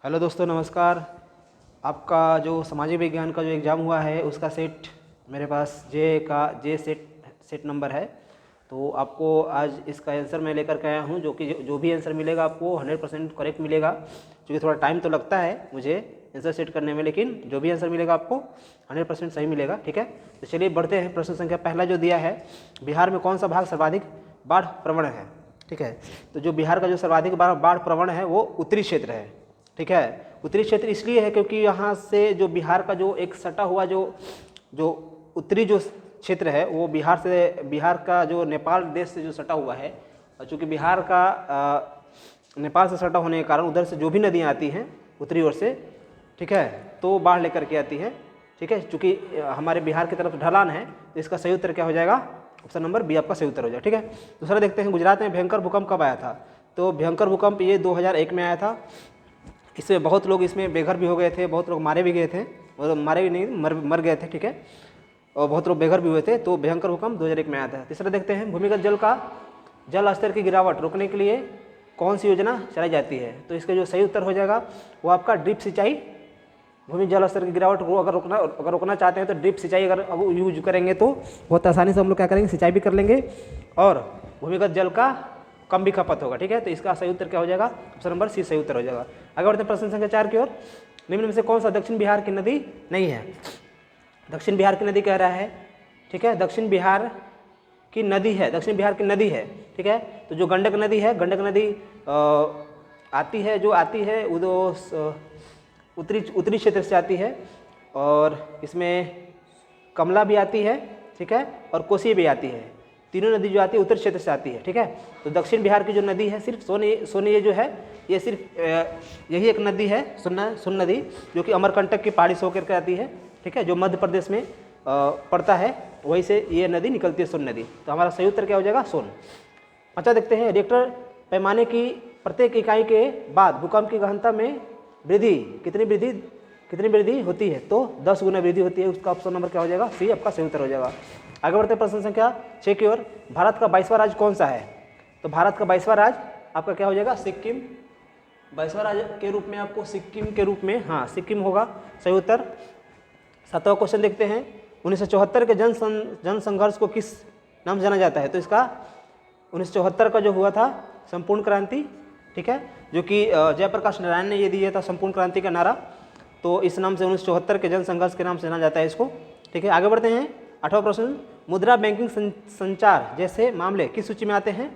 Hello दोस्तों, नमस्कार। आपका जो सामाजिक विज्ञान का जो एग्ज़ाम हुआ है उसका सेट मेरे पास जे सेट नंबर है। तो आपको आज इसका आंसर मैं लेकर के आया हूँ, जो कि जो भी आंसर मिलेगा आपको 100% करेक्ट मिलेगा। क्योंकि थोड़ा टाइम तो लगता है मुझे आंसर सेट करने में, लेकिन जो भी आंसर मिलेगा आपको 100% सही मिलेगा। ठीक है, तो चलिए बढ़ते हैं। प्रश्न संख्या पहला जो दिया है, बिहार में कौन सा भाग सर्वाधिक बाढ़ प्रवण है। ठीक है, तो जो बिहार का जो सर्वाधिक बाढ़ प्रवण है वो उत्तरी क्षेत्र है। ठीक है, उत्तरी क्षेत्र इसलिए है क्योंकि यहाँ से जो बिहार का जो एक सटा हुआ जो उत्तरी जो क्षेत्र है वो बिहार का जो नेपाल देश से जो सटा हुआ है, और चूँकि बिहार का नेपाल से सटा होने के कारण उधर से जो भी नदियाँ आती हैं उत्तरी ओर से, ठीक है, तो बाढ़ लेकर के आती है। ठीक है, चूँकि हमारे बिहार की तरफ ढलान है, तो इसका सही उत्तर क्या हो जाएगा? ऑप्शन नंबर बी आपका सही उत्तर हो जाएगा। ठीक है, दूसरा देखते हैं, गुजरात में भयंकर भूकंप कब आया था। तो भयंकर भूकंप ये 2001 में आया था। इसमें बहुत लोग इसमें बेघर भी हो गए थे, बहुत लोग मारे भी गए थे, और मारे भी नहीं मर गए थे। ठीक है, और बहुत लोग बेघर भी हुए थे। तो भयंकर भूकंप 2001 में आया था। तीसरा देखते हैं, भूमिगत जल स्तर की गिरावट रोकने के लिए कौन सी योजना चलाई जाती है। तो इसका जो सही उत्तर हो जाएगा वो आपका ड्रिप सिंचाई। भूमि जल स्तर की गिरावट को अगर रोकना चाहते हैं तो ड्रिप सिंचाई अगर यूज करेंगे तो बहुत आसानी से हम लोग क्या करेंगे, सिंचाई भी कर लेंगे और भूमिगत जल का कम भी खपत होगा। ठीक है, तो इसका सही उत्तर क्या हो जाएगा? ऑप्शन नंबर सी सही उत्तर हो जाएगा। आगे बढ़ते हैं प्रश्न संख्या 4 की ओर। निम्न में से कौन सा दक्षिण बिहार की नदी नहीं है। दक्षिण बिहार की नदी कह रहा है। ठीक है, दक्षिण बिहार की नदी है, दक्षिण बिहार की नदी है। ठीक है, तो जो गंडक नदी है, गंडक नदी आती है उत्तरी क्षेत्र से आती है, और इसमें कमला भी आती है। ठीक है, और कोसी भी आती है। तीनों नदी जो आती है उत्तर क्षेत्र से आती है। ठीक है, तो दक्षिण बिहार की जो नदी है सिर्फ सोनी ये जो है, ये सिर्फ यही एक नदी है, सोन नदी, जो कि अमरकंटक की पहाड़ी से होकर के आती है। ठीक है, जो मध्य प्रदेश में पड़ता है, वहीं से ये नदी निकलती है, सोन नदी। तो हमारा सही उत्तर क्या हो जाएगा? सोन। अच्छा देखते हैं, रिक्टर पैमाने की प्रत्येक इकाई के बाद भूकंप की गहनता में वृद्धि कितनी वृद्धि होती है। तो 10 गुना वृद्धि होती है। उसका ऑप्शन नंबर क्या हो जाएगा? सी आपका सही उत्तर हो जाएगा। आगे बढ़ते हैं प्रश्न संख्या 6 की ओर। भारत का 22वां राज्य कौन सा है। तो भारत का 22वां राज्य आपका क्या हो जाएगा? सिक्किम। 22वां राज्य के रूप में आपको सिक्किम के रूप में, हाँ, सिक्किम होगा सही उत्तर। 7वां क्वेश्चन देखते हैं, 1974 के जन संघर्ष को किस नाम से जाना जाता है। तो इसका 1974 का जो हुआ था संपूर्ण क्रांति, ठीक है, जो कि जयप्रकाश नारायण ने ये दिया था संपूर्ण क्रांति का नारा, तो इस नाम से 1974 के जन संघर्ष के नाम से जाना जाता है इसको। ठीक है, आगे बढ़ते हैं। 8वां प्रश्न, मुद्रा, बैंकिंग, संचार जैसे मामले किस सूची में आते हैं।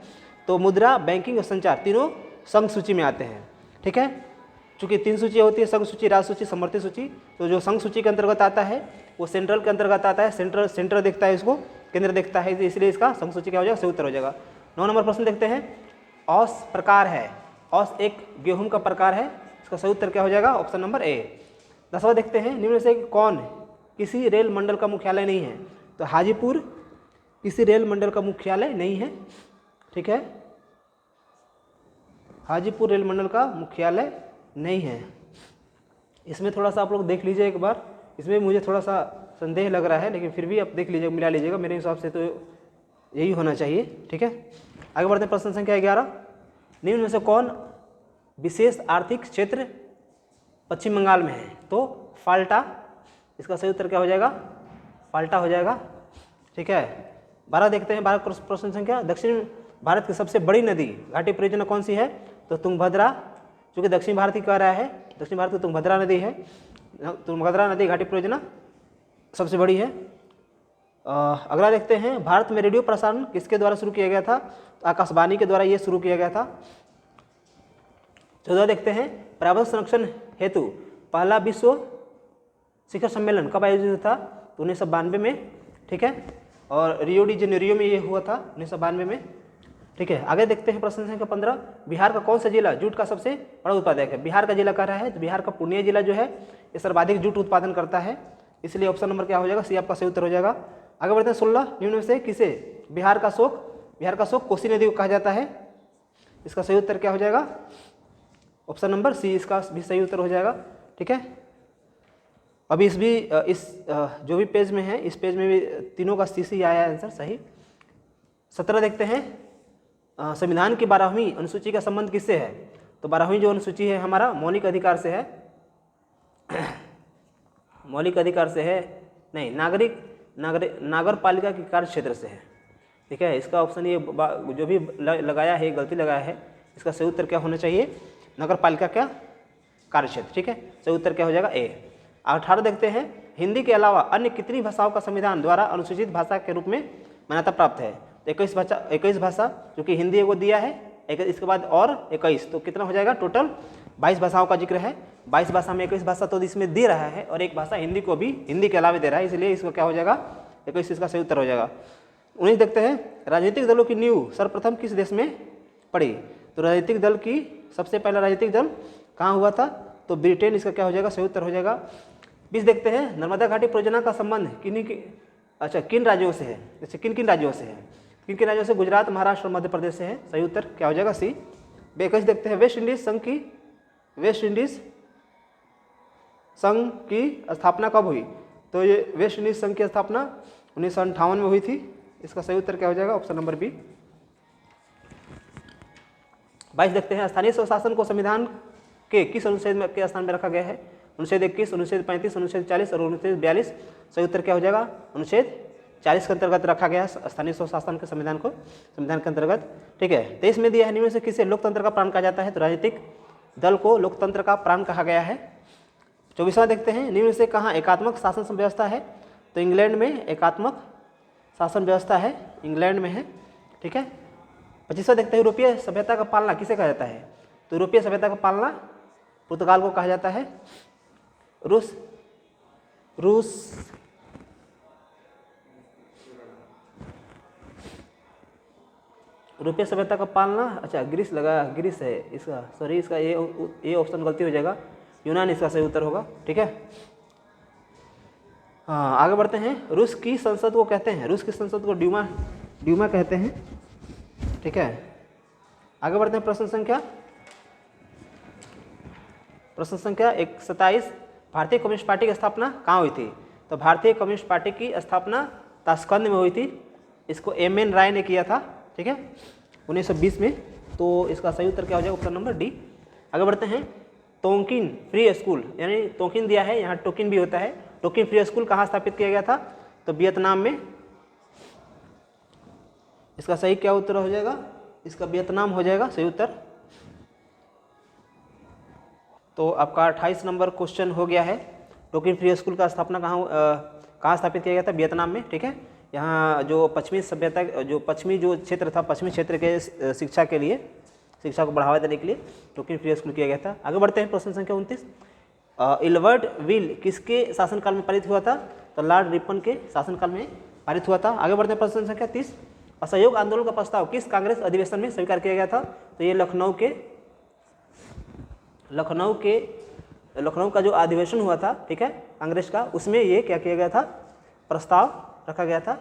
तो मुद्रा, बैंकिंग और संचार तीनों संघ सूची में आते हैं। ठीक है, चूँकि 3 सूची होती है, संघ सूची, राज्य सूची, समवर्ती सूची। तो जो संघ सूची के अंतर्गत आता है वो सेंट्रल के अंतर्गत आता है। सेंटर देखता है इसको, केंद्र देखता है, इसलिए इसका संघ सूची क्या हो जाएगा? सही उत्तर हो जाएगा। 9 नंबर प्रश्न देखते हैं, औस प्रकार है। औस एक गेहूं का प्रकार है। इसका सही उत्तर क्या हो जाएगा? Option number A. 10वां देखते हैं, निम्न में से कौन किसी रेल मंडल का मुख्यालय नहीं है। तो हाजीपुर किसी रेल मंडल का मुख्यालय नहीं है। ठीक है, हाजीपुर रेल मंडल का मुख्यालय नहीं है। इसमें थोड़ा सा आप लोग देख लीजिए एक बार, इसमें मुझे थोड़ा सा संदेह लग रहा है, लेकिन फिर भी आप देख लीजिएगा, मिला लीजिएगा, मेरे हिसाब से तो यही होना चाहिए। ठीक है, आगे बढ़ते हैं प्रश्न संख्या 11। निम्न में से कौन विशेष आर्थिक क्षेत्र पश्चिम बंगाल में है। तो फाल्टा, इसका सही उत्तर क्या हो जाएगा? फाल्टा हो जाएगा। ठीक है, 12 देखते हैं। 12 प्रश्न संख्या, दक्षिण भारत की सबसे बड़ी नदी घाटी परियोजना कौन सी है। तो तुंगभद्रा, चूँकि दक्षिण भारत की कह रहा है, दक्षिण भारत की तुंगभद्रा नदी है। तुंगभद्रा नदी घाटी परियोजना सबसे बड़ी है। अगला देखते हैं, भारत में रेडियो प्रसारण किसके द्वारा शुरू किया गया था। तो आकाशवाणी के द्वारा ये शुरू किया गया था। 14 देखते हैं, पर्यावरण संरक्षण हेतु पहला विश्व शिखर सम्मेलन कब आयोजित था। तो 1992 में। ठीक है, और रियो डी जेनेरियो में ये हुआ था 1992 में। ठीक है, आगे देखते हैं प्रश्न संख्या 15। बिहार का कौन सा जिला जूट का सबसे बड़ा उत्पादक है। बिहार का जिला कह रहा है, तो बिहार का पूर्णिया जिला जो है ये सर्वाधिक जूट उत्पादन करता है, इसलिए ऑप्शन नंबर क्या हो जाएगा? सी आपका सही उत्तर हो जाएगा। आगे बढ़ते हैं 16। निम्न में से किसे बिहार का शोक कोसी नदी को कहा जाता है। इसका सही उत्तर क्या हो जाएगा? ऑप्शन नंबर सी इसका भी सही उत्तर हो जाएगा। ठीक है, अभी जो भी पेज में है, इस पेज में भी तीनों का सी आया है आंसर सही। 17 देखते हैं, संविधान की 12वीं अनुसूची का संबंध किससे है। तो 12वीं जो अनुसूची है हमारा मौलिक अधिकार से है, मौलिक अधिकार से है नहीं, नागर पालिका के कार्य क्षेत्र से है। ठीक है, इसका ऑप्शन ये जो भी लगाया है गलती लगाया है, इसका सही उत्तर क्या होना चाहिए, नगर पालिका का कार्य क्षेत्र। ठीक है, सही उत्तर क्या हो जाएगा ए। 18 देखते हैं, हिंदी के अलावा अन्य कितनी भाषाओं का संविधान द्वारा अनुसूचित भाषा के रूप में मान्यता प्राप्त है। तो 21 भाषा, क्योंकि हिंदी एगो दिया है, इसके बाद और 21, तो कितना हो जाएगा, टोटल 22 भाषाओं का जिक्र है। 22 भाषा में 21 भाषा तो इसमें दे रहा है और एक भाषा हिंदी को भी हिंदी के अलावा दे रहा है, इसलिए इसको क्या हो जाएगा 21, इसका सही उत्तर हो जाएगा। 19 देखते हैं, राजनीतिक दलों की नींव सर्वप्रथम किस देश में पड़ी। तो राजनीतिक दल की सबसे पहला राजनीतिक दल कहाँ हुआ था, तो ब्रिटेन, इसका क्या हो जाएगा, सही उत्तर हो जाएगा। 20 देखते हैं, नर्मदा घाटी परियोजना का संबंध किन राज्यों से है, जैसे किन राज्यों से है, किन राज्यों से, गुजरात, महाराष्ट्र और मध्य प्रदेश से है, सही उत्तर क्या हो जाएगा सी। 21 देखते हैं, वेस्ट इंडीज संघ की स्थापना कब हुई। तो ये वेस्ट इंडीज संघ की स्थापना 1958 में हुई थी, इसका सही उत्तर क्या हो जाएगा, ऑप्शन नंबर बी। 22 देखते हैं, स्थानीय स्वशासन को संविधान के किस अनुच्छेद में के स्थान में रखा गया है। अनुच्छेद 21, अनुच्छेद 35, अनुच्छेद 40 और अनुच्छेद 42, सही उत्तर क्या हो जाएगा, अनुच्छेद 40 के अंतर्गत रखा गया है स्थानीय स्वशासन के संविधान के अंतर्गत। ठीक है, 23 में दिया है, निम्न से किसे लोकतंत्र का प्राण कहा जाता है। तो राजनीतिक दल को लोकतंत्र का प्राण कहा गया है। 24वां देखते हैं, निम्न से कहाँ एकात्मक शासन व्यवस्था है। तो इंग्लैंड में एकात्मक शासन व्यवस्था है, इंग्लैंड में है। ठीक है, 25वां देखते हैं, यूरोपीय सभ्यता का पालना किसे कहा जाता है। तो यूरोपीय सभ्यता का पालना पुर्तगाल को कहा जाता है। रूस यूरोपीय सभ्यता का पालना, अच्छा ग्रीस लगा, ग्रीस है इसका, सॉरी इसका ये ऑप्शन गलती हो जाएगा, यूनान इसका सही उत्तर होगा। ठीक है, हाँ आगे बढ़ते हैं। रूस की संसद को कहते हैं, रूस की संसद को ड्यूमा कहते हैं। ठीक है, आगे बढ़ते हैं। प्रश्न संख्या 27, भारतीय कम्युनिस्ट पार्टी की स्थापना कहाँ हुई थी। तो भारतीय कम्युनिस्ट पार्टी की स्थापना ताशकंद में हुई थी, इसको एम.एन. राय ने किया था। ठीक है, 1920 में। तो इसका सही उत्तर क्या हो जाएगा, ऑप्शन नंबर डी। आगे बढ़ते हैं, तोंकिन फ्री स्कूल, यानी तोंकिन दिया है, यहाँ टोकिन भी होता है। टोकिन फ्री स्कूल कहाँ स्थापित किया गया था, तो वियतनाम में। इसका सही क्या उत्तर हो जाएगा, इसका वियतनाम हो जाएगा सही उत्तर। तो आपका 28 नंबर क्वेश्चन हो गया है। टोकिन फ्री स्कूल का स्थापना कहाँ स्थापित किया गया था, वियतनाम में। ठीक है, यहाँ जो पश्चिमी सभ्यता, जो पश्चिमी जो क्षेत्र था, पश्चिमी क्षेत्र के शिक्षा के लिए, शिक्षा को बढ़ावा देने के लिए टोकिन फ्री स्कूल किया गया था। आगे बढ़ते हैं। प्रश्न संख्या 29, इल्बर्ट विल किसके शासनकाल में पारित हुआ था। तो लॉर्ड रिपन के शासनकाल में पारित हुआ था। आगे बढ़ते हैं। प्रश्न संख्या 30, असहयोग आंदोलन का प्रस्ताव किस कांग्रेस अधिवेशन में स्वीकार किया गया था। तो ये लखनऊ का जो अधिवेशन हुआ था, ठीक है, कांग्रेस का, उसमें ये क्या किया गया था, प्रस्ताव रखा गया था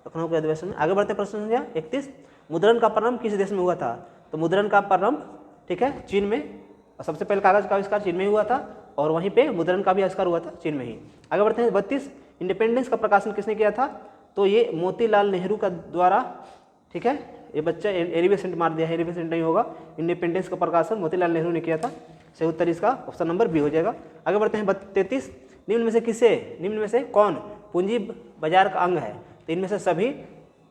लखनऊ के अधिवेशन में। आगे बढ़ते हैं। प्रश्न संख्या 31, मुद्रण का प्रारंभ किस देश में हुआ था। तो मुद्रण का प्रारंभ, ठीक है, चीन में। सबसे पहले कागज का आविष्कार चीन में ही हुआ था और वहीं पे मुद्रण का भी आविष्कार हुआ था चीन में ही। आगे बढ़ते हैं। 32, इंडिपेंडेंस का प्रकाशन किसने किया था। तो ये मोतीलाल नेहरू का द्वारा, ठीक है, ये बच्चा एलिवेसेंट मार दिया है, एलिवेसेंट नहीं होगा। इंडिपेंडेंस का प्रकाशन मोतीलाल नेहरू ने किया था। सही उत्तर इसका ऑप्शन नंबर बी हो जाएगा। आगे बढ़ते हैं। 33, निम्न में से कौन पूंजी बाजार का अंग है। तो इनमें से सभी,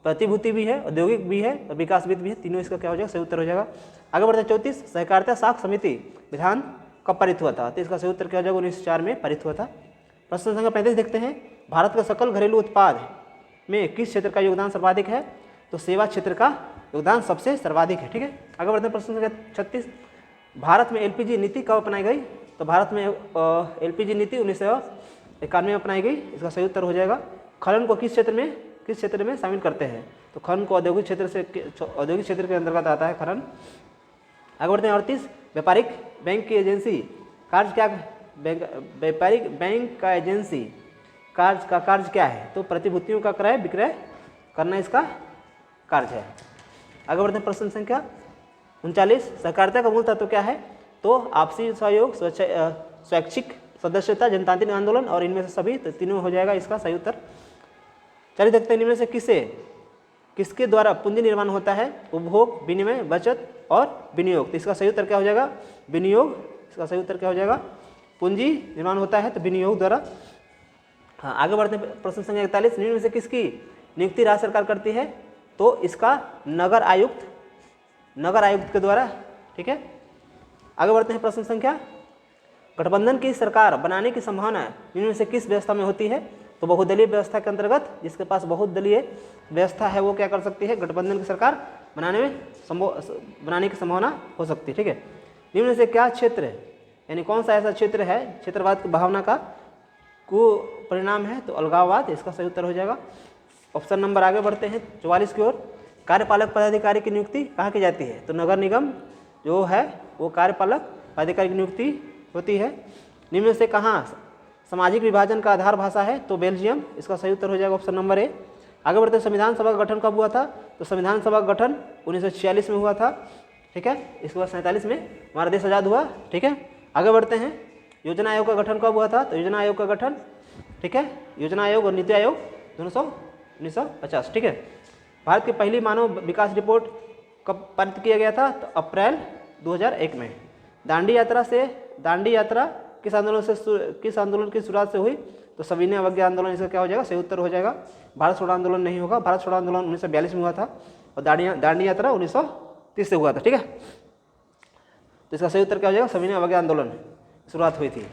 प्रतिभूति भी है, औद्योगिक भी है और विकासविद भी है, तीनों इसका क्या हो जाएगा, सही उत्तर हो जाएगा। आगे बढ़ते हैं। 34, सहकारिता साख समिति विधान कब पारित हुआ था। तो इसका सही उत्तर क्या हो जाएगा, 1904 में पारित हुआ था। प्रश्न संख्या 35 देखते हैं। भारत का सकल घरेलू उत्पाद में किस क्षेत्र का योगदान सर्वाधिक है। तो सेवा क्षेत्र का योगदान सबसे सर्वाधिक है। ठीक है, आगे बढ़ते हैं। प्रश्न संख्या 36, भारत में एलपीजी नीति कब अपनाई गई। तो भारत में एलपीजी नीति 1991 में अपनाई गई। इसका सही उत्तर हो जाएगा। खनन को किस क्षेत्र में शामिल करते हैं। तो खनन को औद्योगिक क्षेत्र के अंतर्गत आता है खनन। आगे बढ़ते हैं। 38, व्यापारिक बैंक की एजेंसी कार्य क्या, व्यापारिक बैंक का एजेंसी कार्य क्या है। तो प्रतिभूतियों का क्रय विक्रय करना इसका कार्य है। आगे बढ़ते हैं। प्रश्न संख्या 39, सहकारिता का मूल तत्व क्या है। तो आपसी सहयोग, स्वैच्छिक सदस्यता, जनतांत्रिक आंदोलन और इनमें से सभी, तो तीनों हो जाएगा इसका सही उत्तर। चलिए देखते हैं, इनमें से किसे किसके द्वारा पूंजी निर्माण होता है? उपभोग, विनिमय, बचत और विनियोग। तो इसका सही उत्तर क्या हो जाएगा? विनियोग। इसका सही उत्तर क्या हो जाएगा? पूंजी निर्माण होता है तो विनियोग द्वारा। हाँ, आगे बढ़ते हैं। प्रश्न संख्या 41, निम्न में से किसकी नियुक्ति राज्य सरकार करती है? तो इसका नगर आयुक्त के द्वारा। ठीक है, आगे बढ़ते हैं। प्रश्न संख्या, गठबंधन की सरकार बनाने की संभावना निम्न में से किस व्यवस्था में होती है? तो बहुदलीय व्यवस्था के अंतर्गत जिसके पास बहुदलीय व्यवस्था है वो क्या कर सकती है? गठबंधन की सरकार बनाने की संभावना हो सकती है। ठीक है, निम्न में से क्या क्षेत्र है, यानी कौन सा ऐसा क्षेत्र है क्षेत्रवाद की भावना का परिणाम है? तो अलगाववाद। इसका सही उत्तर हो जाएगा ऑप्शन नंबर। आगे बढ़ते हैं 44 की ओर। कार्यपालक पदाधिकारी की नियुक्ति कहाँ की जाती है? तो नगर निगम जो है वो कार्यपालक पदाधिकारी की नियुक्ति होती है। निम्न में से कहाँ सामाजिक विभाजन का आधार भाषा है? तो बेल्जियम। इसका सही उत्तर हो जाएगा ऑप्शन नंबर ए। आगे बढ़ते हैं। संविधान सभा का गठन कब हुआ था? तो संविधान सभा का गठन 1946 में हुआ था। ठीक है, इसके बाद 47 में हमारा देश आज़ाद हुआ। ठीक है, आगे बढ़ते हैं। योजना आयोग का गठन कब हुआ था? तो योजना आयोग का गठन, ठीक है, योजना आयोग और नीति आयोग दोनों 1950। ठीक है, भारत की पहली मानव विकास रिपोर्ट कब पारित किया गया था? तो अप्रैल 2001 में। दांडी यात्रा किस आंदोलन की शुरुआत से हुई? तो सविनय अवज्ञा आंदोलन। इसका क्या हो जाएगा? सही उत्तर हो जाएगा भारत छोड़ो आंदोलन नहीं होगा। भारत छोड़ो आंदोलन 1942 में हुआ था और दांडी यात्रा 1930 से हुआ था। ठीक है, तो इसका सही उत्तर क्या हो जाएगा? सविनय अवज्ञा आंदोलन शुरुआत हुई थी।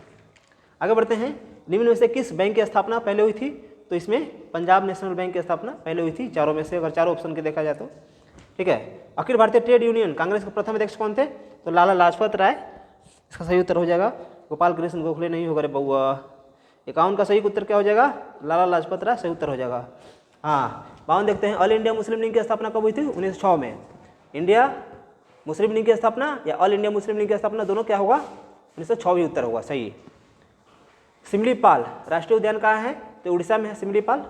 आगे बढ़ते हैं। निम्न में से किस बैंक की स्थापना पहले हुई थी? तो इसमें पंजाब नेशनल बैंक की स्थापना पहले हुई थी, चारों में से, अगर चारों ऑप्शन के देखा जाए तो। ठीक है, अखिल भारतीय ट्रेड यूनियन कांग्रेस के प्रथम अध्यक्ष कौन थे? तो लाला लाजपत राय। इसका सही उत्तर हो जाएगा गोपाल कृष्ण गोखले नहीं होगा रे बउआ। 51 का सही उत्तर क्या हो जाएगा? लाला लाजपत राय सही उत्तर हो जाएगा। हाँ, 52 देखते हैं। ऑल इंडिया मुस्लिम लीग की स्थापना कब हुई थी? 1906 में। इंडिया मुस्लिम लीग की स्थापना या ऑल इंडिया मुस्लिम लीग की स्थापना, दोनों क्या होगा? 1906 भी उत्तर होगा सही। सिमलीपाल राष्ट्रीय उद्यान कहाँ है? तो उड़ीसा में है सिमलीपाल।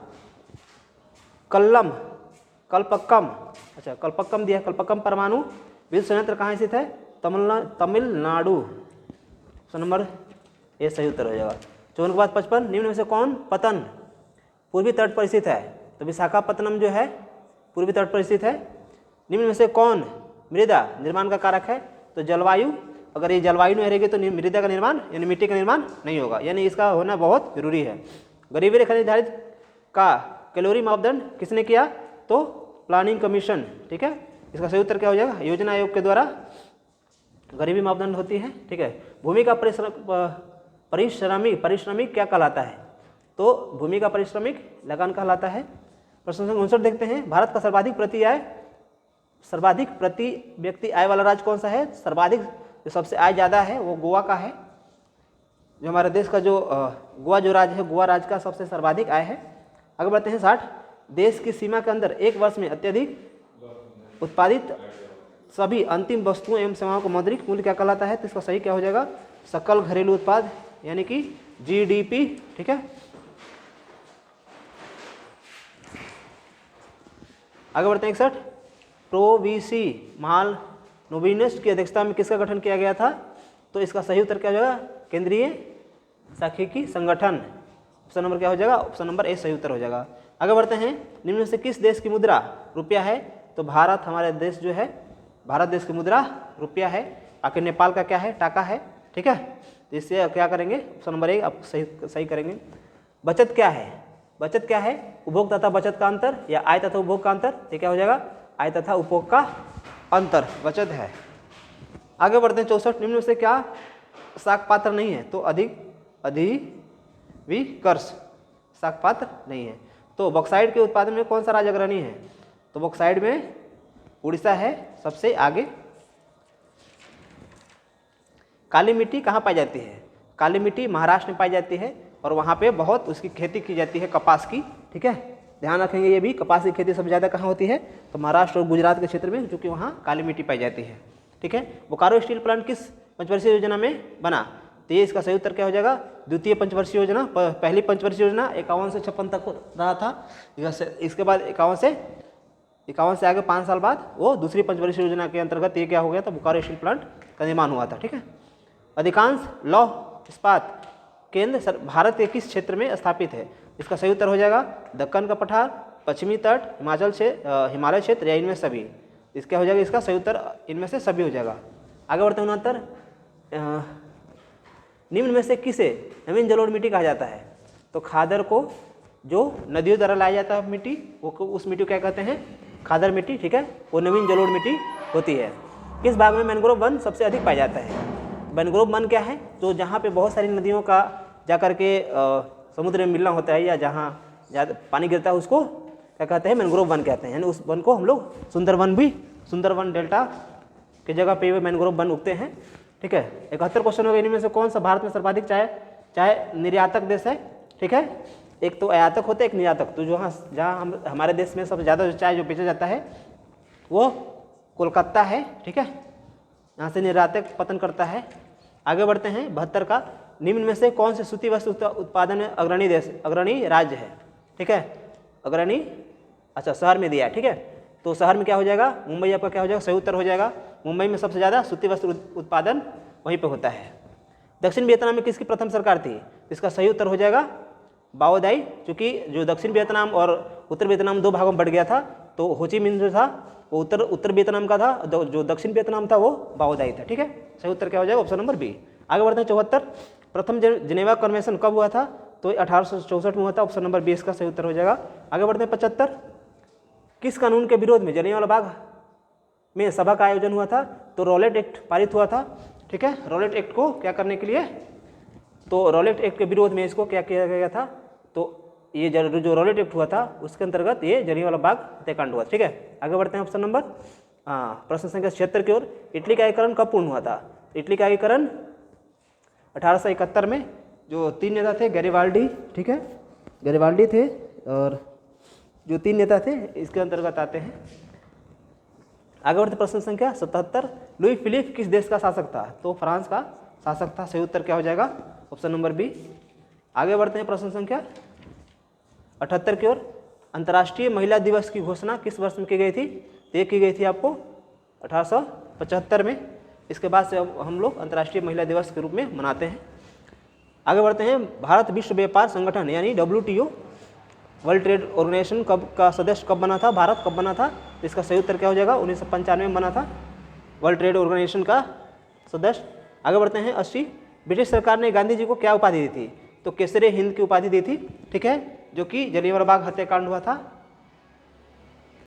कल्पक्कम, अच्छा कल्पक्कम दिया। कल्पक्कम परमाणु विद्युत संयंत्र कहाँ स्थित है? तमिलनाडु। ऑप्शन नंबर ए सही उत्तर हो जाएगा। 54 के बाद 55, निम्न में से कौन पतन पूर्वी तट पर स्थित है? तो विशाखापत्तनम जो है पूर्वी तट पर स्थित है। निम्न में से कौन मृदा निर्माण का कारक है? तो जलवायु। अगर ये जलवायु नहीं रहेगी तो मृदा का निर्माण यानी मिट्टी का निर्माण नहीं होगा, यानी इसका होना बहुत जरूरी है। गरीबी रेखा निर्धारित का कैलोरी मापदंड किसने किया? तो प्लानिंग कमीशन। ठीक है, इसका सही उत्तर क्या हो जाएगा? योजना आयोग के द्वारा गरीबी मापदंड होती है। ठीक है, भूमि का परिश्रमिक क्या कहलाता है? तो भूमि का परिश्रमिक लगान कहलाता है। प्रश्न संख्या 59 देखते हैं। भारत का सर्वाधिक प्रति व्यक्ति आय वाला राज्य कौन सा है? सर्वाधिक जो सबसे आय ज़्यादा है वो गोवा का है। जो हमारे देश का जो गोवा जो राज्य है, गोवा राज्य का सबसे सर्वाधिक आय है। आगे बढ़ते हैं। 60, देश की सीमा के अंदर एक वर्ष में अत्यधिक उत्पादित सभी अंतिम वस्तुओं एवं सेवाओं का मौद्रिक मूल्य क्या कहलाता है? तो इसका सही क्या हो जाएगा? सकल घरेलू उत्पाद यानी कि GDP। ठीक है, आगे बढ़ते हैं। 61, प्रोविसी माल नोबिनेस्ट की अध्यक्षता में किसका गठन किया गया था? तो इसका सही उत्तर क्या हो जाएगा? केंद्रीय सांख्यिकी संगठन। ऑप्शन नंबर क्या हो जाएगा? ऑप्शन नंबर ए सही उत्तर हो जाएगा। आगे बढ़ते हैं। निम्न में से किस देश की मुद्रा रुपया है? तो भारत, हमारे देश जो है भारत देश की मुद्रा रुपया है। आखिर नेपाल का क्या है? टाका है। ठीक है, तो इससे क्या करेंगे? ऑप्शन नंबर ए आप सही करेंगे। बचत क्या है? बचत क्या है? उपभोग तथा बचत का अंतर या आय तथा उपभोग का अंतर? ये क्या हो जाएगा? आय तथा उपभोग का अंतर बचत है। आगे बढ़ते हैं। 64, निम्न में से क्या साख पात्र नहीं है? तो अधिविकर्ष साख पात्र नहीं है। तो बॉक्साइट के उत्पादन में कौन सा राज्य अग्रणी है? तो बॉक्साइट में उड़ीसा है सबसे आगे। काली मिट्टी कहाँ पाई जाती है? काली मिट्टी महाराष्ट्र में पाई जाती है और वहाँ पे बहुत उसकी खेती की जाती है, कपास की। ठीक है, ध्यान रखेंगे ये भी, कपास की खेती सबसे ज़्यादा कहाँ होती है? तो महाराष्ट्र और गुजरात के क्षेत्र में, क्योंकि वहाँ काली मिट्टी पाई जाती है। ठीक है, बोकारो स्टील प्लांट किस पंचवर्षीय योजना में बना? तो ये इसका सही उत्तर क्या हो जाएगा? द्वितीय पंचवर्षीय योजना। पहली पंचवर्षीय योजना 51 से 56 तक रहा था। इसके बाद 51 से आगे 5 साल बाद वो दूसरी पंचवर्षीय योजना के अंतर्गत ये क्या हो गया था? बोकारो स्टील प्लांट का निर्माण हुआ था। ठीक है, अधिकांश लौह इस्पात केंद्र भारत के किस क्षेत्र में स्थापित है? इसका सही उत्तर हो जाएगा दक्कन का पठार, पश्चिमी तट, हिमालय क्षेत्र या इनमें सभी। इसका हो जाएगा, इसका सही उत्तर इनमें से सभी हो जाएगा। आगे बढ़ते हैं 69, निम्न में से किसे नवीन जलोढ़ मिट्टी कहा जाता है? तो खादर को जो नदियों द्वारा लाया जाता है मिट्टी, वो उस मिट्टी को क्या कहते हैं? खादर मिट्टी, ठीक है, वो नवीन जलोढ़ मिट्टी होती है। किस भाग में मैंग्रोव वन सबसे अधिक पाया जाता है? मैंग्रोव वन क्या है? तो जहाँ पे बहुत सारी नदियों का जाकर के समुद्र में मिलना होता है या जहाँ ज़्यादा पानी गिरता है, उसको क्या कहते हैं? मैंग्रोव वन कहते हैं। यानी उस वन को हम लोग सुंदरवन डेल्टा की जगह पे मैंग्रोव वन उगते हैं, ठीक है। 71 क्वेश्चन हो गए। इनमें से कौन सा भारत में सर्वाधिक चाय निर्यातक देश है? ठीक है, एक तो आयातक होता है, एक निर्यातक। तो जहाँ हमारे देश में सबसे ज़्यादा जो चाय जो बेचा जाता है वो कोलकाता है, ठीक है, यहाँ से निर्यातक पतन करता है। आगे बढ़ते हैं 72 का, निम्न में से कौन से सूती वस्त्र उत्पादन में अग्रणी राज्य है? ठीक है, अग्रणी, अच्छा शहर में दिया है, ठीक है। तो शहर में क्या हो जाएगा? मुंबई आपका क्या हो जाएगा? सही उत्तर हो जाएगा। मुंबई में सबसे ज़्यादा सूती वस्त्र उत्पादन वहीं पे होता है। दक्षिण वियतनाम में किसकी प्रथम सरकार थी? इसका सही उत्तर हो जाएगा बाओ दाई, क्योंकि जो दक्षिण वियतनाम और उत्तर वियतनाम दो भागों में बढ़ गया था, तो हो ची मिन्ह जो था वो उत्तर वियतनाम का था, जो दक्षिण वियतनाम था वो बाओ दाई था, ठीक है। सही उत्तर क्या हो जाएगा? Option number B. आगे बढ़ते हैं 74, प्रथम जिनेवा कन्वेंशन कब हुआ था? तो 1864 में हुआ था। ऑप्शन नंबर बी इसका सही उत्तर हो जाएगा। आगे बढ़ते हैं 75, किस कानून के विरोध में जलियांवाला बाग में सभा का आयोजन हुआ था? तो रॉलेट एक्ट पारित हुआ था, ठीक है। रॉलेट एक्ट को क्या करने के लिए? तो रॉलेट एक्ट के विरोध में इसको क्या किया गया था? तो ये जो रॉलेट एक्ट हुआ था उसके अंतर्गत ये जलियांवाला बाग हत्याकांड हुआ, ठीक है। आगे बढ़ते हैं ऑप्शन नंबर प्रश्न संख्या 76 की ओर। इटली का एकीकरण कब पूर्ण हुआ था? इटली का एकीकरण 1871 में। जो 3 नेता थे गैरिबाल्डी, ठीक है, गैरिबाल्डी थे, और जो 3 नेता थे इसके अंतर्गत आते हैं। आगे बढ़ते प्रश्न संख्या 77, लुई फिलिप किस देश का शासक था? तो फ्रांस का शासक था। सही उत्तर क्या हो जाएगा? Option number B. आगे बढ़ते हैं प्रश्न संख्या 78 की ओर। अंतर्राष्ट्रीय महिला दिवस की घोषणा किस वर्ष में की गई थी? तो ये की गई थी आपको 1875 में। इसके बाद से अब हम लोग अंतर्राष्ट्रीय महिला दिवस के रूप में मनाते हैं। आगे बढ़ते हैं, भारत विश्व व्यापार संगठन यानी WTO वर्ल्ड ट्रेड ऑर्गेनाइजेशन का सदस्य कब बना था? भारत कब बना था? इसका सही उत्तर क्या हो जाएगा? 1995 में बना था वर्ल्ड ट्रेड ऑर्गेनाइजेशन का सदस्य। आगे बढ़ते हैं 80, ब्रिटिश सरकार ने गांधी जी को क्या उपाधि दी थी? तो केसरे हिंद की उपाधि दी थी, ठीक है, जो कि जलियांवाला बाग हत्याकांड हुआ था